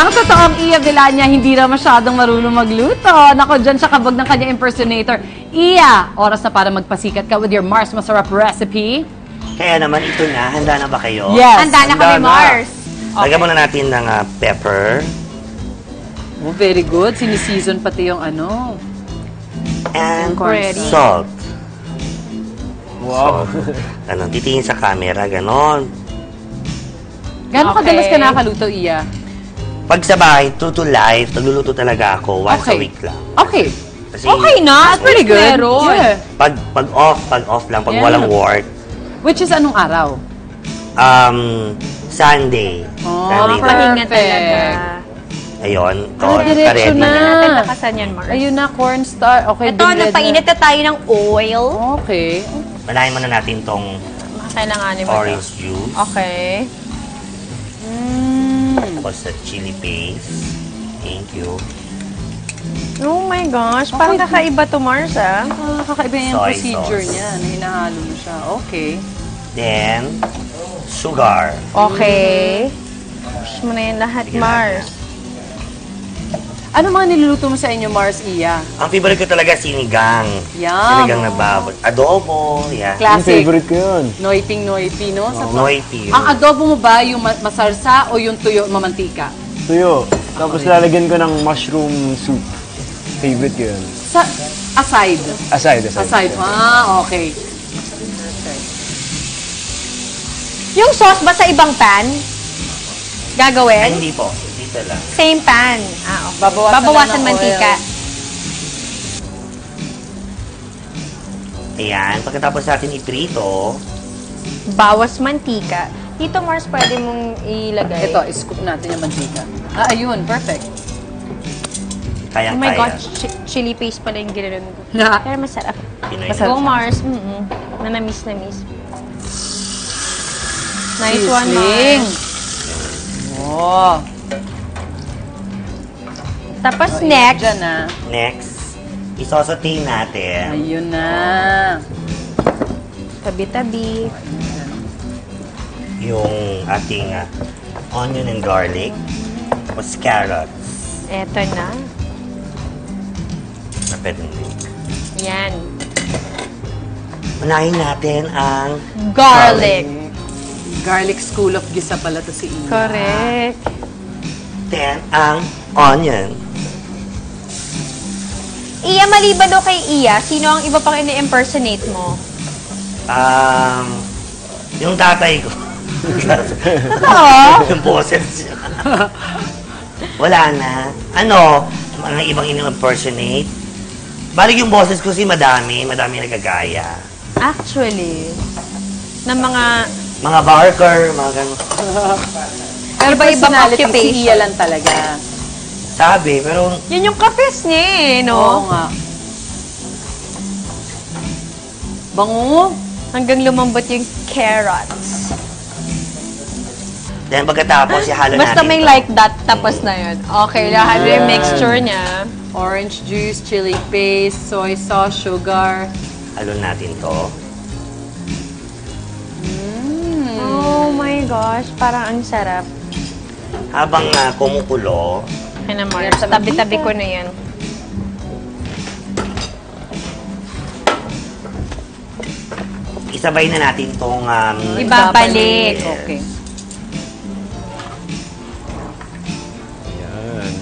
Ang totoong Iya Villania, hindi na masyadong marunong magluto. Nako, dyan siya kabog ng kanya impersonator. Iya, oras na para magpasikat ka with your Mars Masarap recipe. Kaya naman ito na, handa na ba kayo? Yes. Handa na kami, Mars. Lagyan muna natin ng pepper. Oh, very good. Siniseason pati yung ano. And Ready. salt. Wow. Ganon, titingin sa camera, ganon. Gano'ng kadalas ka nakakaluto, Iya? Pag sa bahay, true to life, nagluluto talaga ako once a week lang. Okay. Kasi Okay na. That's pretty good. Meron. Yeah. pag off lang, pag Yeah. walang work, Which is anong araw? Sunday. Oh, Sunday na. Pahinga Perfect. talaga. Ayun, diretso ready na. Hindi natin lakasan yan, Mars. Ayun na, cornstarch. Okay, Ito, nagpainit na tayo ng oil. Okay. Manahin muna natin tong Kailanganin mo ito. orange juice. Okay. Tapos sa chili paste. Thank you. Oh my gosh, parang kakaiba to, Mars, ah. Kakaiba yung Soy procedure sauce. niya na hinahalo mo siya. Okay. Then, sugar. Okay. Push mo na yan lahat, Mars. Ano mga niluluto mo sa inyo, Mars, Iya? Ang favorite ko talaga sinigang. Yum. Sinigang na baboy. Adobo, yan. Yung Classic. favorite ko yun. Noiting-noiting, no? Sa Noity. Ang adobo mo ba yung masarsa o yung tuyo mamantika? Tuyo. Tapos lalagyan ko ng mushroom soup. Favorite ko yun. Sa aside. Aside. Aside. Ah, okay. Yung sauce ba sa ibang pan? Ay, Gagawin? hindi po. Dito lang. Same pan. Ah, okay. Babawasan lang ng mantika. Ayan. Pagkatapos natin iprito, Bawas mantika. Dito, Mars, pwede mong ilagay. Ito, iscoop natin yung mantika. Ah, ayun. Perfect. Oh kayang-kaya. my God, chili paste pala yung ginanon ko. Na. Pero masarap. Pinoy Masarap. Go, Mars. Nanamis. Nice one, Sizzling. Mars. Oh. Tapos Ayan, next, dyan na. Next, isosote natin Ayun na. tabi-tabi. yung ating onion and garlic. Tapos carrots. Eto na. Na pwedeng din. Yan. Unahin natin ang Garlic. Garlic School of Gisa pala to si Iya. Correct. Then, ang onion. Iya, maliban daw kay Iya, sino ang iba pang ini-impersonate mo? Yung tatay ko. Oo. Yung boses niya. Wala na. Ano? Mga ibang ini-impersonate. Balik yung boses ko madami nagagaya. Actually, ng mga Mga barker, mga gano'n. Pero Iba-ibang personality, occupation. si Iya lang talaga. Sabi, pero yun yung kapes niya eh, Oo no? nga. Bango. Hanggang lumambot yung carrots. then pagkatapos, ihalo natin Basta may to. like that, tapos na yun. Okay, lahat yung mixture niya. Orange juice, chili paste, soy sauce, sugar. Halo natin to. Oh my gosh, parang ang sarap. Habang kumukulo, Okay na, Mars. Tabi-tabi ko na yan. isabay na natin tong Ibabalik. Okay. Yan.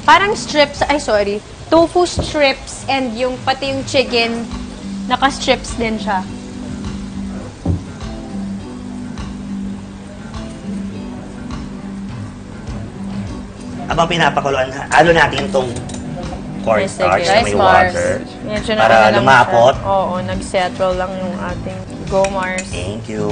Parang strips, ay sorry, tofu strips and yung pati yung chicken, naka-strips din siya. habang pinapakuluan, halo natin tong cornstarch Sige. na may Rice Mars. water. Medyo Para na lang lumapot. siya. Oo, nag-settle lang yung ating Go Mars. Thank you.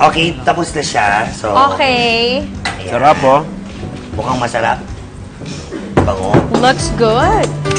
Okay, tapos na siya. So, Okay. ayan. Sarap, oh. Mukhang masarap. Bango. Looks good.